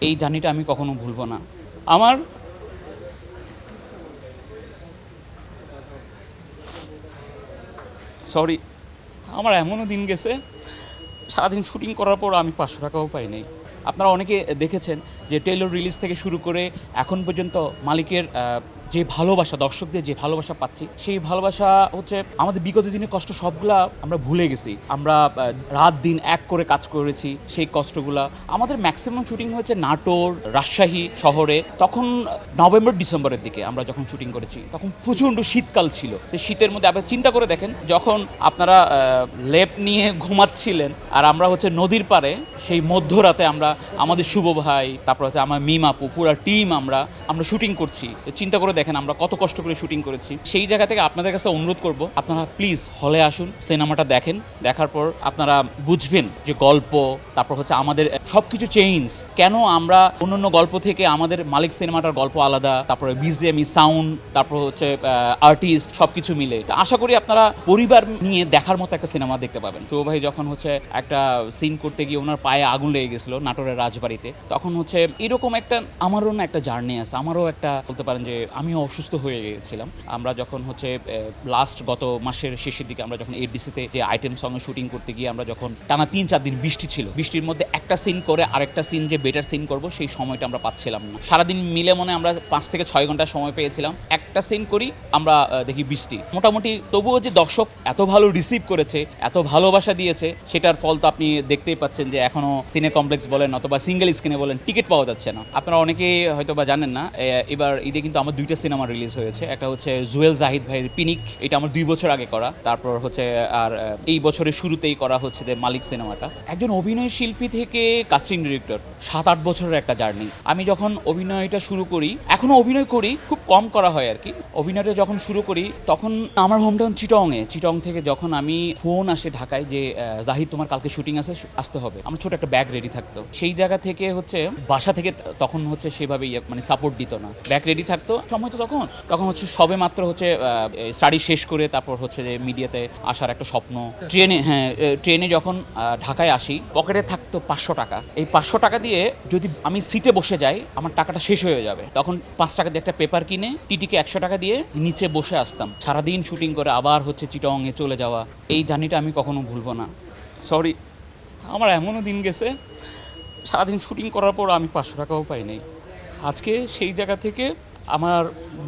এই জার্নিটা আমি কখনো ভুলব না। আমার সরি, আমার এমনও দিন গেছে সারাদিন শুটিং করার পর আমি 500 টাকাও পাই নাই। আপনারা অনেকে দেখেছেন যে টেইলর রিলিজ থেকে শুরু করে এখন পর্যন্ত মালিকের যে ভালোবাসা, দর্শকদের যে ভালোবাসা পাচ্ছি, সেই ভালোবাসা হচ্ছে আমাদের বিগত দিনের কষ্ট সবগুলা আমরা ভুলে গেছি। আমরা রাত দিন এক করে কাজ করেছি, সেই কষ্টগুলা আমাদের ম্যাক্সিমাম শুটিং হয়েছে নাটোর, রাজশাহী শহরে। তখন নভেম্বর ডিসেম্বরের দিকে আমরা যখন শুটিং করেছি তখন প্রচণ্ড শীতকাল ছিল। তো শীতের মধ্যে আপনি চিন্তা করে দেখেন, যখন আপনারা লেপ নিয়ে ঘুমাচ্ছিলেন আর আমরা হচ্ছে নদীর পাড়ে সেই মধ্যরাতে আমরা আমাদের শুভ ভাই, তারপর হচ্ছে আমার মিমাপু, পুরা টিম আমরা শুটিং করছি। চিন্তা করে দেখেন আমরা কত কষ্ট করে শুটিং করেছি। সেই জায়গা থেকে আপনাদের কাছে অনুরোধ করব, আপনারা প্লিজ হলে আসুন, সিনেমাটা দেখেন। দেখার পর আপনারা বুঝবেন যে গল্প, তারপর হচ্ছে আমাদের সব কিছু চেঞ্জ কেন। আমরা অন্যান্য গল্প থেকে আমাদের মালিক সিনেমাটার গল্প আলাদা, তারপরে বিজিএমই সাউন্ড, তারপর হচ্ছে আর্টিস্ট, সব কিছু মিলে। তো আশা করি আপনারা পরিবার নিয়ে দেখার মতো একটা সিনেমা দেখতে পাবেন। তো ভাই যখন হচ্ছে একটা সিন করতে গিয়ে ওনার পায়ে আগুন লেগে গেছিলো নাটোরের রাজবাড়িতে, তখন হচ্ছে এরকম একটা আমারও না একটা জার্নি আছে। আমারও একটা বলতে পারেন যে আমিও অসুস্থ হয়ে গিয়েছিলাম। আমরা যখন হচ্ছে লাস্ট গত মাসের শেষের দিকে আমরা যখন এডিসিতে যে আইটেম সঙ্গে শুটিং করতে গিয়ে আমরা যখন টানা 3-4 দিন বৃষ্টি ছিল, বৃষ্টির মধ্যে একটা সিন করে আরেকটা সিন যে বেটার সিন করব সেই সময়টা আমরা পাচ্ছিলাম না। সারাদিন মিলে মনে আমরা 5 থেকে 6 ঘন্টা সময় পেয়েছিলাম। একটা সিন করি আমরা দেখি বৃষ্টি। মোটামুটি তবুও যে দর্শক এত ভালো রিসিভ করেছে, এত ভালোবাসা দিয়েছে, সেটার ফল তো আপনি দেখতেই পাচ্ছেন যে এখনো সিনে কমপ্লেক্স বলেন অথবা সিঙ্গেল স্ক্রিনে বলেন টিকিট পাওয়া যাচ্ছে না। আপনারা অনেকেই হয়তো বা জানেন না, এবার ঈদে কিন্তু আমার 2টা সিনেমা রিলিজ হয়েছে। একটা হচ্ছে জুয়েল জাহিদ ভাইয়ের পিনিক, এটা আমার 2 বছর আগে করা। তারপর হচ্ছে আর এই বছরের শুরুতেই করা হচ্ছে যে মালিক সিনেমাটা। একজন অভিনয় শিল্পী থেকে কাস্টিং ডিরেক্টর, 7-8 বছরের একটা জার্নি। আমি যখন অভিনয়টা শুরু করি, এখনও অভিনয় করি, খুব কম করা হয় আর কি। অভিনয়টা যখন শুরু করি তখন আমার হোমটাউন চিটং থেকে যখন আমি ফোন আসে ঢাকায় যে জাহিদ তোমার কালকে শুটিং আছে, আসতে হবে। আমার ছোট একটা ব্যাগ রেডি থাকতো। সেই জায়গা থেকে হচ্ছে বাসা থেকে তখন হচ্ছে সেভাবে মানে সাপোর্ট দিত না, ব্যাগ রেডি থাকতো সময়। তো তখন হচ্ছে সবে মাত্র হচ্ছে স্টাডি শেষ করে তারপর হচ্ছে যে মিডিয়াতে আসার একটা স্বপ্ন। ট্রেনে যখন ঢাকায় আসি, পকেটে থাকতো 500 টাকা। এই 500 টাকা দিয়ে যদি আমি সিটে বসে যাই আমার টাকাটা শেষ হয়ে যাবে। তখন 5 টাকা দিয়ে একটা পেপার কিনে টিটিকে 100 টাকা দিয়ে নিচে বসে আসতাম। সারাদিন শুটিং করে আবার হচ্ছে চিটংয়ে চলে যাওয়া, এই জার্নিটা আমি কখনো ভুলবো না। সরি, আমার এমনও দিন গেছে সারাদিন শুটিং করার পর আমি 500 টাকাও পাই নাই। আজকে সেই জায়গা থেকে আমার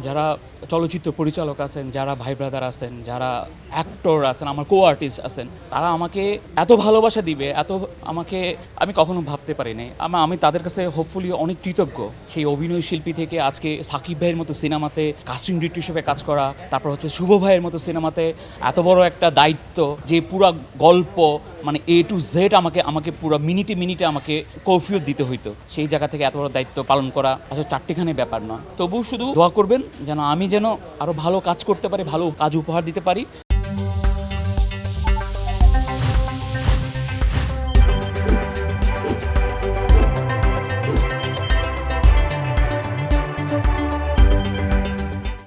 যারা চলচ্চিত্র পরিচালক আছেন, যারা ভাই ব্রাদার আছেন, যারা অ্যাক্টর আছেন, আমার কো আর্টিস্ট আছেন, তারা আমাকে এত ভালোবাসা দিবে, আমাকে আমি কখনো ভাবতে পারি নাই। আমি তাদের কাছে হোপফুলি অনেক কৃতজ্ঞ। সেই অভিনয় শিল্পী থেকে আজকে সাকিব ভাইয়ের মতো সিনেমাতে কাস্টিং ডিরেক্টর হিসেবে কাজ করা, তারপর হচ্ছে শুভ ভাইয়ের মতো সিনেমাতে এত বড় একটা দায়িত্ব, যে পুরো গল্প মানে A to Z আমাকে পুরো মিনিটে আমাকে কৈফিয়ত দিতে হইতো। সেই জায়গা থেকে এত বড় দায়িত্ব পালন করা আসলে চারটিখানি ব্যাপার নয়। তবুও শুধু দোয়া করবেন যেন আমি আরও ভালো কাজ করতে পারি, ভালো কাজ উপহার দিতে পারি।